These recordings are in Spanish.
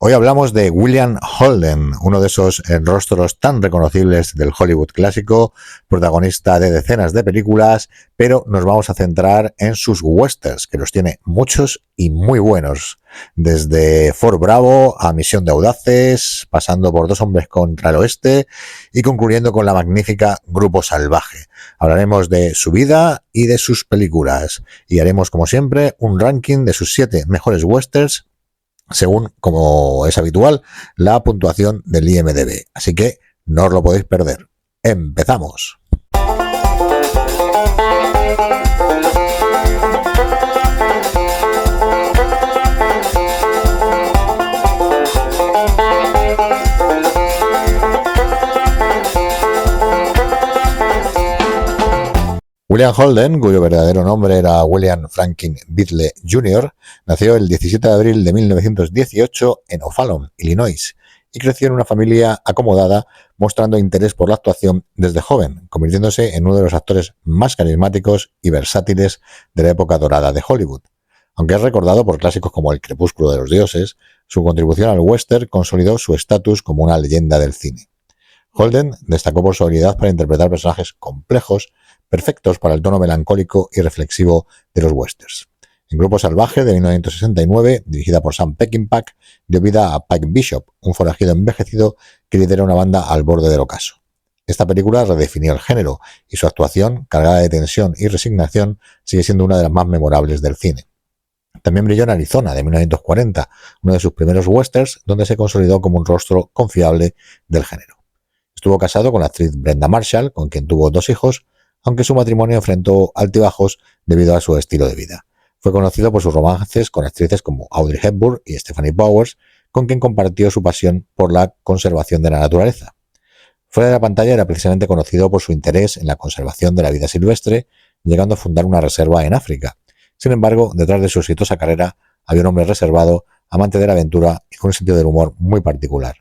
Hoy hablamos de William Holden, uno de esos rostros tan reconocibles del Hollywood clásico, protagonista de decenas de películas, pero nos vamos a centrar en sus westerns, que los tiene muchos y muy buenos, desde Fort Bravo a Misión de Audaces, pasando por Dos hombres contra el oeste y concluyendo con la magnífica Grupo Salvaje. Hablaremos de su vida y de sus películas, y haremos, como siempre, un ranking de sus 7 mejores westerns según, como es habitual, la puntuación del IMDb. Así que no os lo podéis perder. ¡Empezamos! William Holden, cuyo verdadero nombre era William Franklin Bidley Jr., nació el 17 de abril de 1918 en O'Fallon, Illinois, y creció en una familia acomodada, mostrando interés por la actuación desde joven, convirtiéndose en uno de los actores más carismáticos y versátiles de la época dorada de Hollywood. Aunque es recordado por clásicos como El crepúsculo de los dioses, su contribución al western consolidó su estatus como una leyenda del cine. Holden destacó por su habilidad para interpretar personajes complejos, perfectos para el tono melancólico y reflexivo de los westerns. En Grupo Salvaje, de 1969, dirigida por Sam Peckinpah, dio vida a Pike Bishop, un forajido envejecido que lidera una banda al borde del ocaso. Esta película redefinió el género y su actuación, cargada de tensión y resignación, sigue siendo una de las más memorables del cine. También brilló en Arizona, de 1940, uno de sus primeros westerns, donde se consolidó como un rostro confiable del género. Estuvo casado con la actriz Brenda Marshall, con quien tuvo 2 hijos, aunque su matrimonio enfrentó altibajos debido a su estilo de vida. Fue conocido por sus romances con actrices como Audrey Hepburn y Stephanie Powers, con quien compartió su pasión por la conservación de la naturaleza. Fuera de la pantalla era precisamente conocido por su interés en la conservación de la vida silvestre, llegando a fundar una reserva en África. Sin embargo, detrás de su exitosa carrera había un hombre reservado, amante de la aventura y con un sentido del humor muy particular.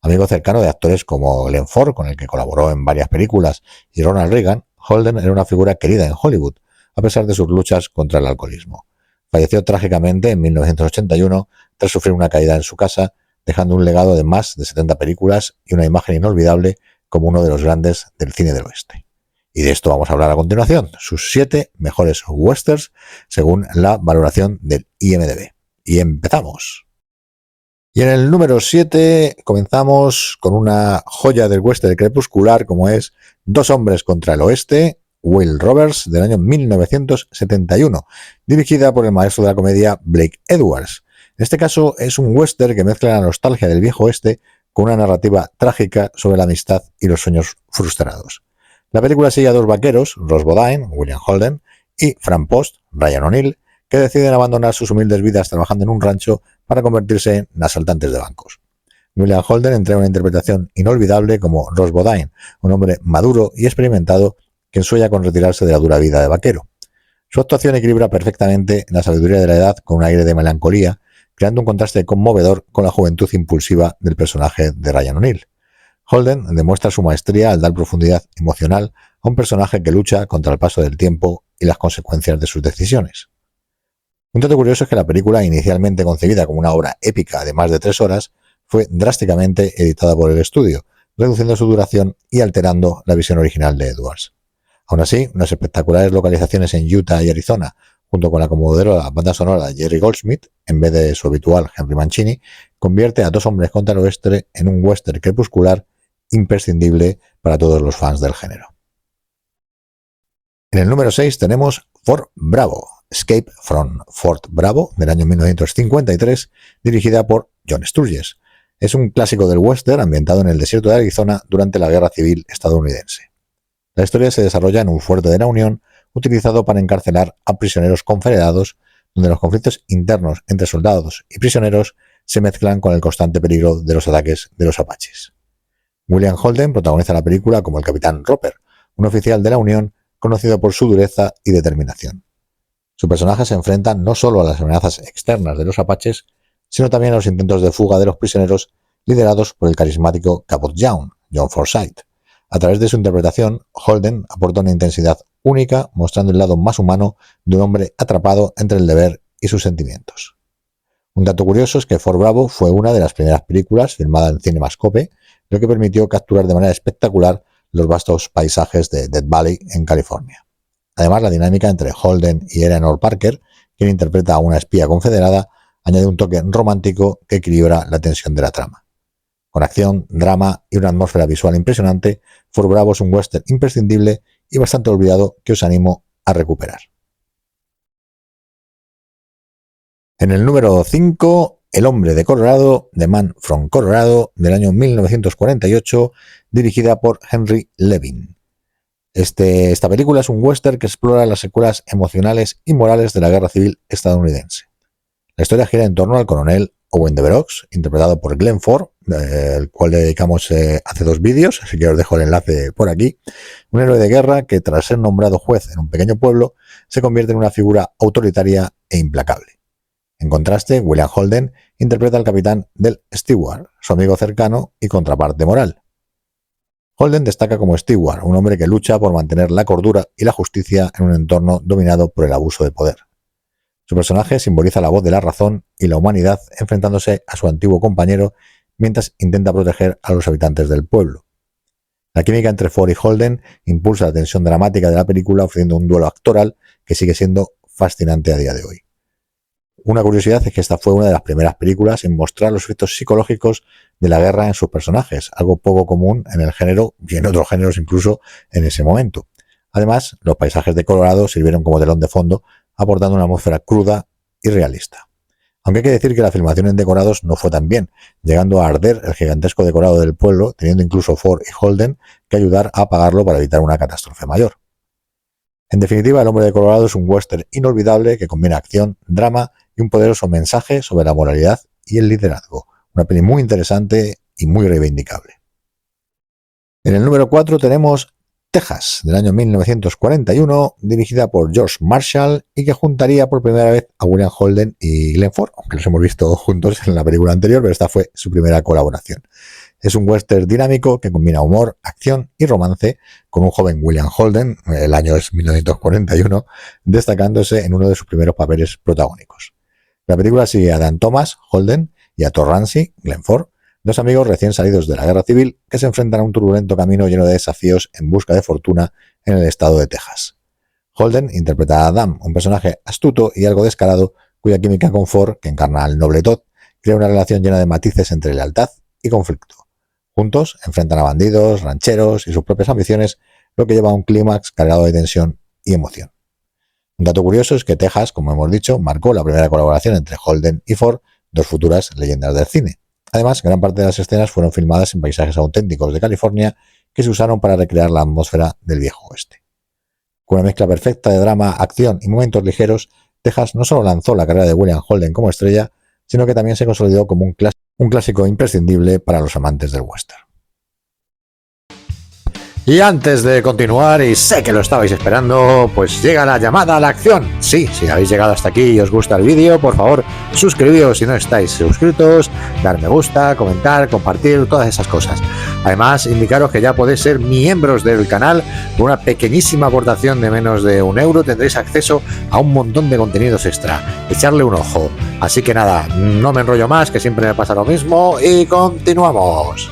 Amigo cercano de actores como Glenn Ford, con el que colaboró en varias películas, y Ronald Reagan, Holden era una figura querida en Hollywood, a pesar de sus luchas contra el alcoholismo. Falleció trágicamente en 1981 tras sufrir una caída en su casa, dejando un legado de más de 70 películas y una imagen inolvidable como uno de los grandes del cine del oeste. Y de esto vamos a hablar a continuación, sus 7 mejores westerns según la valoración del IMDb. Y empezamos. Y en el número 7 comenzamos con una joya del western crepuscular como es Dos hombres contra el oeste, Will Roberts, del año 1971, dirigida por el maestro de la comedia Blake Edwards. En este caso es un western que mezcla la nostalgia del viejo oeste con una narrativa trágica sobre la amistad y los sueños frustrados. La película sigue a 2 vaqueros, Ross Bodine, William Holden, y Frank Post, Ryan O'Neill, que deciden abandonar sus humildes vidas trabajando en un rancho para convertirse en asaltantes de bancos. William Holden entrega una interpretación inolvidable como Ross Bodine, un hombre maduro y experimentado que sueña con retirarse de la dura vida de vaquero. Su actuación equilibra perfectamente la sabiduría de la edad con un aire de melancolía, creando un contraste conmovedor con la juventud impulsiva del personaje de Ryan O'Neill. Holden demuestra su maestría al dar profundidad emocional a un personaje que lucha contra el paso del tiempo y las consecuencias de sus decisiones. Un dato curioso es que la película, inicialmente concebida como una obra épica de más de 3 horas, fue drásticamente editada por el estudio, reduciendo su duración y alterando la visión original de Edwards. Aún así, unas espectaculares localizaciones en Utah y Arizona, junto con la conmovedora banda sonora de Jerry Goldsmith, en vez de su habitual Henry Mancini, convierte a Dos hombres contra el oeste en un western crepuscular imprescindible para todos los fans del género. En el número 6 tenemos Fort Bravo, Escape from Fort Bravo, del año 1953, dirigida por John Sturges. Es un clásico del western ambientado en el desierto de Arizona durante la Guerra Civil estadounidense. La historia se desarrolla en un fuerte de la Unión utilizado para encarcelar a prisioneros confederados, donde los conflictos internos entre soldados y prisioneros se mezclan con el constante peligro de los ataques de los apaches. William Holden protagoniza la película como el capitán Roper, un oficial de la Unión conocido por su dureza y determinación. Su personaje se enfrenta no solo a las amenazas externas de los apaches, sino también a los intentos de fuga de los prisioneros liderados por el carismático Cabot Young, John Forsythe. A través de su interpretación, Holden aporta una intensidad única, mostrando el lado más humano de un hombre atrapado entre el deber y sus sentimientos. Un dato curioso es que Fort Bravo fue una de las primeras películas filmadas en CinemaScope, lo que permitió capturar de manera espectacular los vastos paisajes de Death Valley en California. Además, la dinámica entre Holden y Eleanor Parker, quien interpreta a una espía confederada, añade un toque romántico que equilibra la tensión de la trama. Con acción, drama y una atmósfera visual impresionante, Fort Bravo es un western imprescindible y bastante olvidado que os animo a recuperar. En el número 5, El hombre de Colorado, The Man from Colorado, del año 1948, dirigida por Henry Levin. Esta película es un western que explora las secuelas emocionales y morales de la Guerra Civil estadounidense. La historia gira en torno al coronel Owen Devereaux, interpretado por Glenn Ford, el cual le dedicamos hace 2 vídeos, así que os dejo el enlace por aquí. Un héroe de guerra que, tras ser nombrado juez en un pequeño pueblo, se convierte en una figura autoritaria e implacable. En contraste, William Holden interpreta al capitán Del Stewart, su amigo cercano y contraparte moral. Holden destaca como Stewart, un hombre que lucha por mantener la cordura y la justicia en un entorno dominado por el abuso de poder. Su personaje simboliza la voz de la razón y la humanidad enfrentándose a su antiguo compañero mientras intenta proteger a los habitantes del pueblo. La química entre Ford y Holden impulsa la tensión dramática de la película, ofreciendo un duelo actoral que sigue siendo fascinante a día de hoy. Una curiosidad es que esta fue una de las primeras películas en mostrar los efectos psicológicos de la guerra en sus personajes, algo poco común en el género y en otros géneros incluso en ese momento. Además, los paisajes de Colorado sirvieron como telón de fondo, aportando una atmósfera cruda y realista. Aunque hay que decir que la filmación en decorados no fue tan bien, llegando a arder el gigantesco decorado del pueblo, teniendo incluso Ford y Holden que ayudar a apagarlo para evitar una catástrofe mayor. En definitiva, El hombre de Colorado es un western inolvidable que combina acción, drama y un poderoso mensaje sobre la moralidad y el liderazgo. Una peli muy interesante y muy reivindicable. En el número 4 tenemos Texas, del año 1941, dirigida por George Marshall y que juntaría por primera vez a William Holden y Glenn Ford, aunque los hemos visto juntos en la película anterior, pero esta fue su primera colaboración. Es un western dinámico que combina humor, acción y romance con un joven William Holden, el año es 1941, destacándose en uno de sus primeros papeles protagónicos. La película sigue a Dan Thomas, Holden, y a Thor Ramsey, Glenn Ford, 2 amigos recién salidos de la guerra civil que se enfrentan a un turbulento camino lleno de desafíos en busca de fortuna en el estado de Texas. Holden interpreta a Adam, un personaje astuto y algo descarado, cuya química con Ford, que encarna al noble Todd, crea una relación llena de matices entre lealtad y conflicto. Juntos enfrentan a bandidos, rancheros y sus propias ambiciones, lo que lleva a un clímax cargado de tensión y emoción. Un dato curioso es que Texas, como hemos dicho, marcó la primera colaboración entre Holden y Ford, 2 futuras leyendas del cine. Además, gran parte de las escenas fueron filmadas en paisajes auténticos de California que se usaron para recrear la atmósfera del viejo oeste. Con una mezcla perfecta de drama, acción y momentos ligeros, Texas no solo lanzó la carrera de William Holden como estrella, sino que también se consolidó como un clásico imprescindible para los amantes del western. Y antes de continuar, y sé que lo estabais esperando, pues llega la llamada a la acción. Sí, si habéis llegado hasta aquí y os gusta el vídeo, por favor, suscribíos si no estáis suscritos, dar me gusta, comentar, compartir, todas esas cosas. Además, indicaros que ya podéis ser miembros del canal. Con una pequeñísima aportación de menos de €1 tendréis acceso a un montón de contenidos extra. Echarle un ojo. Así que nada, no me enrollo más, que siempre me pasa lo mismo, y continuamos.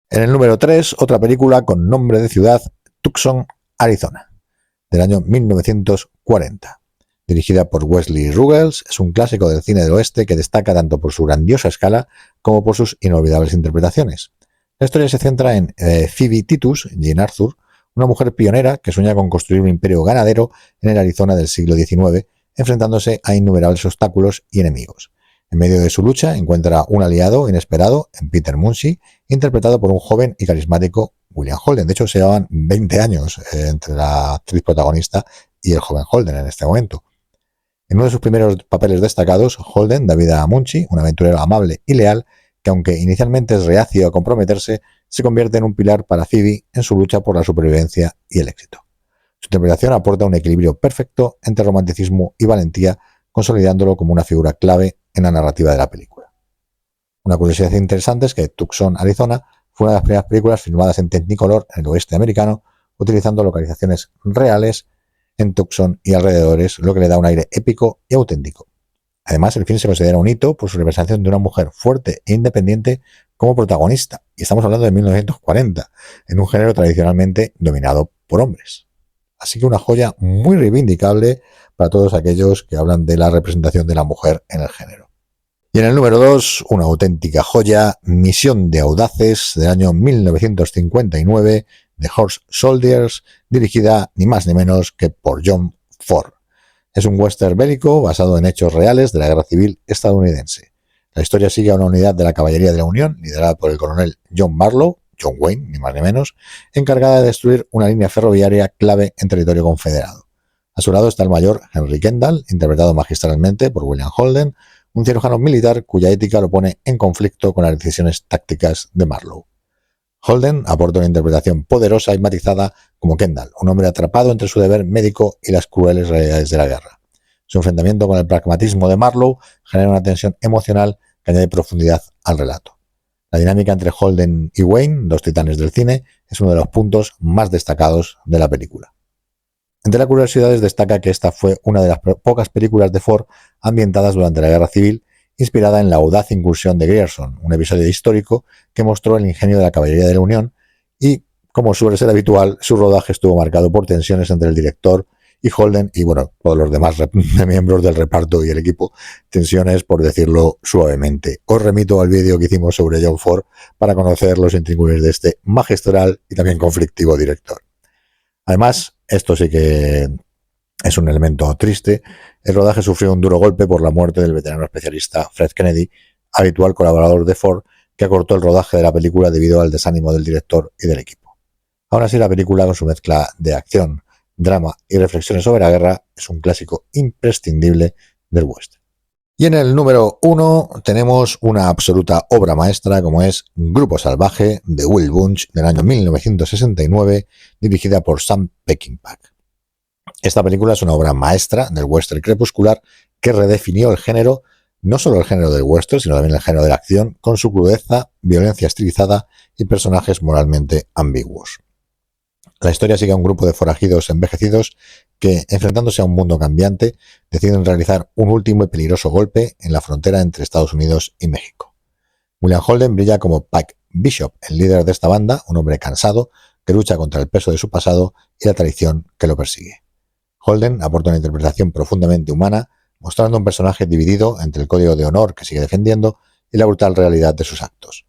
En el número 3, otra película con nombre de ciudad, Tucson, Arizona, del año 1940. Dirigida por Wesley Ruggles, es un clásico del cine del oeste que destaca tanto por su grandiosa escala como por sus inolvidables interpretaciones. La historia se centra en Phoebe Titus, Jean Arthur, una mujer pionera que sueña con construir un imperio ganadero en el Arizona del siglo XIX, enfrentándose a innumerables obstáculos y enemigos. En medio de su lucha encuentra un aliado inesperado en Peter Muncy, interpretado por un joven y carismático William Holden. De hecho, se llevaban 20 años entre la actriz protagonista y el joven Holden en este momento. En uno de sus primeros papeles destacados, Holden da vida a Muncy, un aventurero amable y leal que, aunque inicialmente es reacio a comprometerse, se convierte en un pilar para Phoebe en su lucha por la supervivencia y el éxito. Su interpretación aporta un equilibrio perfecto entre romanticismo y valentía, consolidándolo como una figura clave en la narrativa de la película. Una curiosidad interesante es que Tucson, Arizona, fue una de las primeras películas filmadas en Technicolor en el oeste americano, utilizando localizaciones reales en Tucson y alrededores, lo que le da un aire épico y auténtico. Además, el film se considera un hito por su representación de una mujer fuerte e independiente como protagonista, y estamos hablando de 1940, en un género tradicionalmente dominado por hombres. Así que una joya muy reivindicable para todos aquellos que hablan de la representación de la mujer en el género. Y en el número 2, una auténtica joya, Misión de Audaces, del año 1959, de Horse Soldiers, dirigida ni más ni menos que por John Ford. Es un western bélico basado en hechos reales de la Guerra Civil estadounidense. La historia sigue a una unidad de la Caballería de la Unión, liderada por el coronel John Barlow, John Wayne, ni más ni menos, encargada de destruir una línea ferroviaria clave en territorio confederado. A su lado está el mayor Henry Kendall, interpretado magistralmente por William Holden, un cirujano militar cuya ética lo pone en conflicto con las decisiones tácticas de Marlowe. Holden aporta una interpretación poderosa y matizada como Kendall, un hombre atrapado entre su deber médico y las crueles realidades de la guerra. Su enfrentamiento con el pragmatismo de Marlowe genera una tensión emocional que añade profundidad al relato. La dinámica entre Holden y Wayne, dos titanes del cine, es uno de los puntos más destacados de la película. Entre las curiosidades destaca que esta fue una de las pocas películas de Ford ambientadas durante la Guerra Civil, inspirada en la audaz incursión de Grierson, un episodio histórico que mostró el ingenio de la Caballería de la Unión y, como suele ser habitual, su rodaje estuvo marcado por tensiones entre el director y Holden y, bueno, todos los demás miembros del reparto y el equipo, tensiones por decirlo suavemente. Os remito al vídeo que hicimos sobre John Ford para conocer los intríngulis de este magistral y también conflictivo director. Además, esto sí que es un elemento triste. El rodaje sufrió un duro golpe por la muerte del veterano especialista Fred Kennedy, habitual colaborador de Ford, que acortó el rodaje de la película debido al desánimo del director y del equipo. Aún así, la película, con su mezcla de acción, drama y reflexiones sobre la guerra, es un clásico imprescindible del western. Y en el número 1 tenemos una absoluta obra maestra como es Grupo Salvaje, de Will Bunch, del año 1969, dirigida por Sam Peckinpah. Esta película es una obra maestra del western crepuscular que redefinió el género, no solo el género del western, sino también el género de la acción, con su crudeza, violencia estilizada y personajes moralmente ambiguos. La historia sigue a un grupo de forajidos envejecidos que, enfrentándose a un mundo cambiante, deciden realizar un último y peligroso golpe en la frontera entre Estados Unidos y México. William Holden brilla como Pike Bishop, el líder de esta banda, un hombre cansado que lucha contra el peso de su pasado y la traición que lo persigue. Holden aporta una interpretación profundamente humana, mostrando un personaje dividido entre el código de honor que sigue defendiendo y la brutal realidad de sus actos.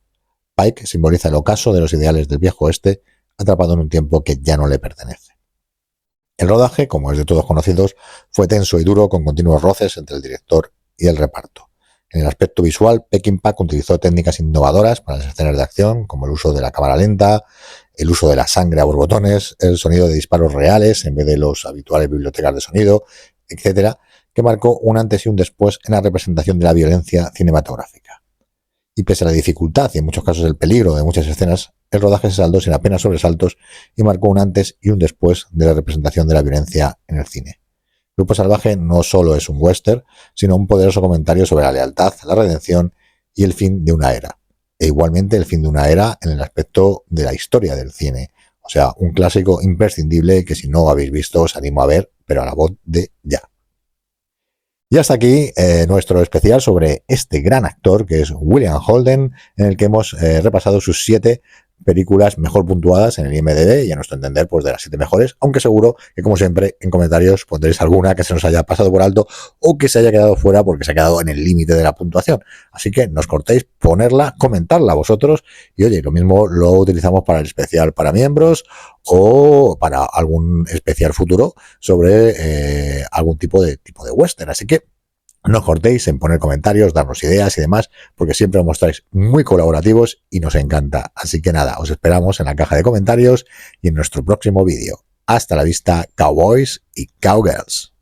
Pike simboliza el ocaso de los ideales del viejo oeste, atrapado en un tiempo que ya no le pertenece. El rodaje, como es de todos conocidos, fue tenso y duro, con continuos roces entre el director y el reparto. En el aspecto visual, Peckinpah utilizó técnicas innovadoras para las escenas de acción, como el uso de la cámara lenta, el uso de la sangre a borbotones, el sonido de disparos reales en vez de los habituales bibliotecas de sonido, etcétera, que marcó un antes y un después en la representación de la violencia cinematográfica. Y pese a la dificultad y en muchos casos el peligro de muchas escenas, el rodaje se saldó sin apenas sobresaltos y marcó un antes y un después de la representación de la violencia en el cine. Grupo Salvaje no solo es un western, sino un poderoso comentario sobre la lealtad, la redención y el fin de una era. E igualmente el fin de una era en el aspecto de la historia del cine. O sea, un clásico imprescindible que si no habéis visto os animo a ver, pero a la voz de ya. Y hasta aquí nuestro especial sobre este gran actor que es William Holden, en el que hemos repasado sus 7 películas mejor puntuadas en el IMDb y a nuestro entender pues de las 7 mejores, aunque seguro que como siempre en comentarios pondréis alguna que se nos haya pasado por alto o que se haya quedado fuera porque se ha quedado en el límite de la puntuación. Así que no os cortéis, ponerla, comentarla vosotros y oye, lo mismo lo utilizamos para el especial para miembros o para algún especial futuro sobre algún tipo de western. Así que no os cortéis en poner comentarios, darnos ideas y demás, porque siempre os mostráis muy colaborativos y nos encanta. Así que nada, os esperamos en la caja de comentarios y en nuestro próximo vídeo. Hasta la vista, cowboys y cowgirls.